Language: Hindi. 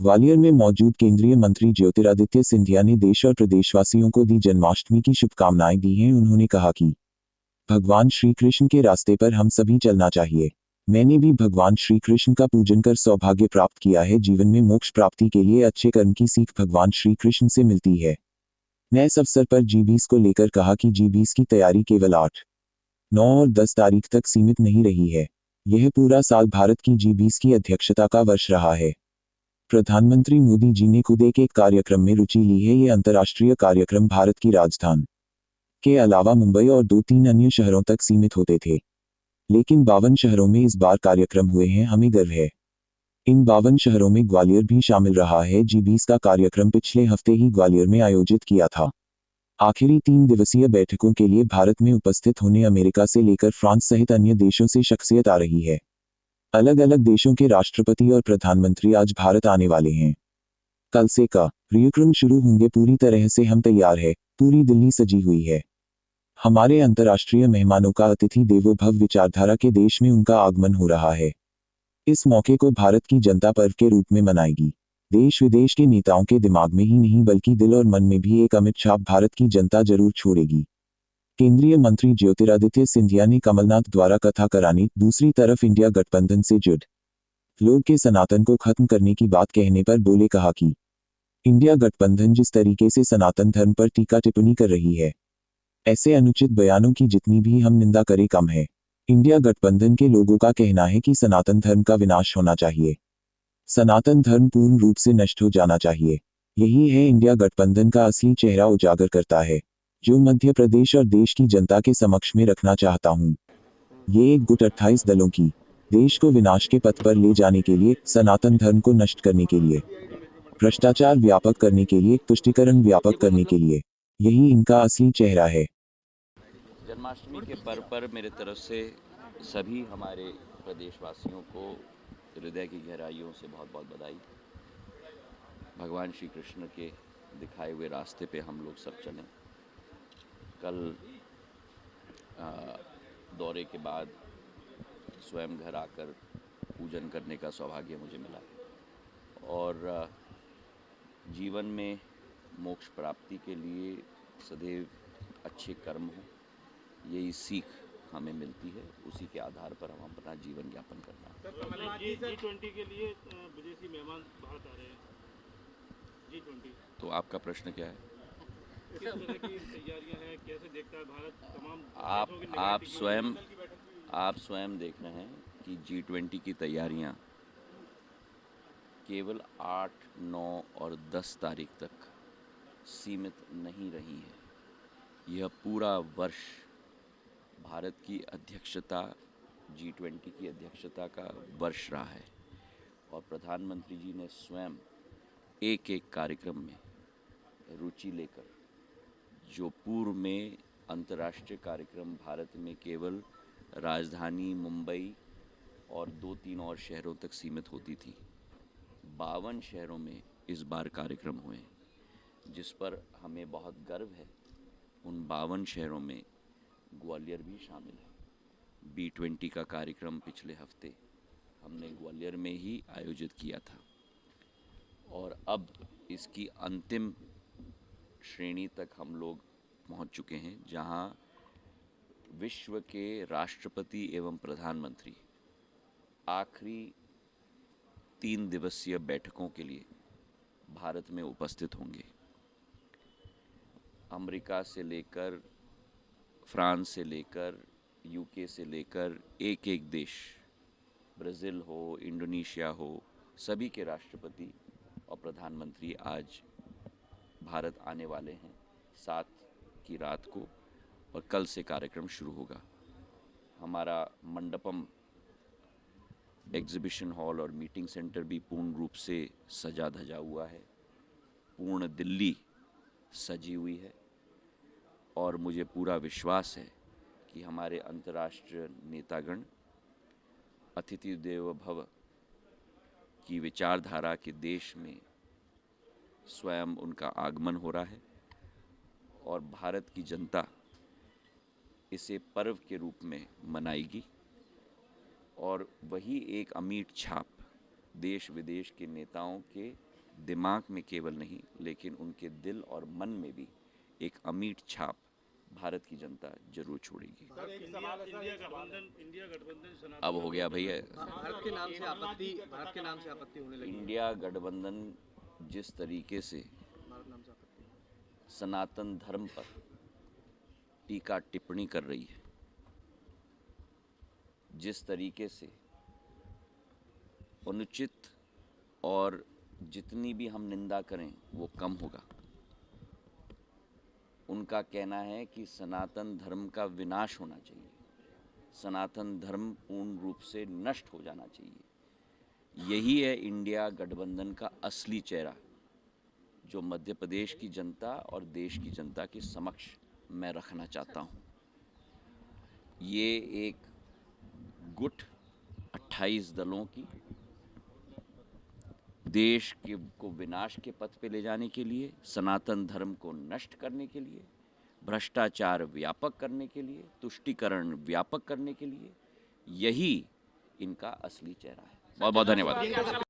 ग्वालियर में मौजूद केंद्रीय मंत्री ज्योतिरादित्य सिंधिया ने देश और प्रदेशवासियों को दी जन्माष्टमी की शुभकामनाएं दी हैं। उन्होंने कहा कि भगवान श्री कृष्ण के रास्ते पर हम सभी चलना चाहिए। मैंने भी भगवान श्री कृष्ण का पूजन कर सौभाग्य प्राप्त किया है। जीवन में मोक्ष प्राप्ति के लिए अच्छे कर्म की सीख भगवान श्री कृष्ण से मिलती है। मैं इस अवसर पर जी20 को लेकर कहा कि जी20 की तैयारी केवल 8, 9 और 10 तारीख तक सीमित नहीं रही है। यह पूरा साल भारत की जी20 की अध्यक्षता का वर्ष रहा है। प्रधानमंत्री मोदी जी ने खुद एक कार्यक्रम में रुचि ली है। ये अंतर्राष्ट्रीय कार्यक्रम भारत की राजधानी के अलावा मुंबई और 2-3 अन्य शहरों तक सीमित होते थे, लेकिन 52 शहरों में इस बार कार्यक्रम हुए हैं। हमें गर्व है। इन 52 शहरों में ग्वालियर भी शामिल रहा है। जी20 का कार्यक्रम पिछले हफ्ते ही ग्वालियर में आयोजित किया था। आखिरी 3 दिवसीय बैठकों के लिए भारत में उपस्थित होने अमेरिका से लेकर फ्रांस सहित अन्य देशों से शख्सियत आ रही है। अलग अलग देशों के राष्ट्रपति और प्रधानमंत्री आज भारत आने वाले हैं। कल से कार्यक्रम शुरू होंगे। पूरी तरह से हम तैयार है। पूरी दिल्ली सजी हुई है। हमारे अंतर्राष्ट्रीय मेहमानों का अतिथि देवो भव विचारधारा के देश में उनका आगमन हो रहा है। इस मौके को भारत की जनता पर्व के रूप में मनाएगी। देश विदेश के नेताओं के दिमाग में ही नहीं बल्कि दिल और मन में भी एक अमिट छाप भारत की जनता जरूर छोड़ेगी। केंद्रीय मंत्री ज्योतिरादित्य सिंधिया ने कमलनाथ द्वारा कथा कराने, दूसरी तरफ इंडिया गठबंधन से जुड़ लोग के सनातन को खत्म करने की बात कहने पर बोले, कहा कि इंडिया गठबंधन जिस तरीके से सनातन धर्म पर टीका टिप्पणी कर रही है, ऐसे अनुचित बयानों की जितनी भी हम निंदा करें कम है। इंडिया गठबंधन के लोगों का कहना है कि सनातन धर्म का विनाश होना चाहिए। सनातन धर्म पूर्ण रूप से नष्ट हो जाना चाहिए। यही है इंडिया गठबंधन का असली चेहरा उजागर करता है, जो मध्य प्रदेश और देश की जनता के समक्ष में रखना चाहता हूँ। ये एक गुट 28 दलों की देश को विनाश के पथ पर ले जाने के लिए, सनातन धर्म को नष्ट करने के लिए, भ्रष्टाचार व्यापक करने के लिए, तुष्टीकरण व्यापक करने के लिए, यही इनका असली चेहरा है। जन्माष्टमी के पर्व पर मेरे तरफ से सभी हमारे प्रदेशवासियों को हृदय की गहराइयों से बहुत बहुत बधाई। भगवान श्री कृष्ण के दिखाए हुए रास्ते पे हम लोग सब चलें। कल दौरे के बाद स्वयं घर आकर पूजन करने का सौभाग्य मुझे मिला और जीवन में मोक्ष प्राप्ति के लिए सदैव अच्छे कर्म हो, यही सीख हमें मिलती है। उसी के आधार पर हम अपना जीवन यापन करना है। G20 के लिए विदेशी मेहमान भारत आ रहे हैं। G20 तो आपका प्रश्न क्या है? किस तरह की तैयारियां हैं, कैसे देखता है भारत तमाम आप देशों की निगाहें आप टिकी हुई स्वयं हैं। आप स्वयं देख रहे हैं कि G20 की तैयारियां केवल 8, 9 और 10 तारीख तक सीमित नहीं रही है। यह पूरा वर्ष भारत की अध्यक्षता, G20 की अध्यक्षता का वर्ष रहा है और प्रधानमंत्री जी ने स्वयं एक एक कार्यक्रम में रुचि लेकर, जो पूर्व में अंतर्राष्ट्रीय कार्यक्रम भारत में केवल राजधानी मुंबई और 2-3 और शहरों तक सीमित होती थी, 52 शहरों में इस बार कार्यक्रम हुए, जिस पर हमें बहुत गर्व है। उन 52 शहरों में ग्वालियर भी शामिल है। B20 का कार्यक्रम पिछले हफ्ते हमने ग्वालियर में ही आयोजित किया था और अब इसकी अंतिम श्रेणी तक हम लोग पहुंच चुके हैं, जहां विश्व के राष्ट्रपति एवं प्रधानमंत्री आखिरी 3 दिवसीय बैठकों के लिए भारत में उपस्थित होंगे। अमेरिका से लेकर, फ्रांस से लेकर, यूके से लेकर एक एक देश, ब्राज़ील हो, इंडोनेशिया हो, सभी के राष्ट्रपति और प्रधानमंत्री आज भारत आने वाले हैं 7 की रात को और कल से कार्यक्रम शुरू होगा। हमारा मंडपम, एग्जीबिशन हॉल और मीटिंग सेंटर भी पूर्ण रूप से सजा धजा हुआ है। पूर्ण दिल्ली सजी हुई है और मुझे पूरा विश्वास है कि हमारे अंतर्राष्ट्रीय नेतागण अतिथि देवो भव की विचारधारा के देश में स्वयं उनका आगमन हो रहा है और भारत की जनता इसे पर्व के रूप में मनाएगी और वही एक अमीट छाप देश विदेश के नेताओं के दिमाग में केवल नहीं लेकिन उनके दिल और मन में भी एक अमीट छाप भारत की जनता जरूर छोड़ेगी। इंडिया गठबंधन सनातन अब हो गया भैया, भारत के नाम से आपत्ति होने लगी। इंडिया गठबंधन जिस तरीके से भारत नाम से आपत्ति। सनातन धर्म पर टीका टिप्पणी कर रही है, जिस तरीके से अनुचित और जितनी भी हम निंदा करें वो कम होगा। उनका कहना है कि सनातन धर्म का विनाश होना चाहिए, सनातन धर्म पूर्ण रूप से नष्ट हो जाना चाहिए। यही है इंडिया गठबंधन का असली चेहरा, जो मध्य प्रदेश की जनता और देश की जनता के समक्ष मैं रखना चाहता हूँ। ये एक गुट 28 दलों की देश को विनाश के पथ पे ले जाने के लिए, सनातन धर्म को नष्ट करने के लिए, भ्रष्टाचार व्यापक करने के लिए, तुष्टीकरण व्यापक करने के लिए, यही इनका असली चेहरा है। बहुत बहुत धन्यवाद।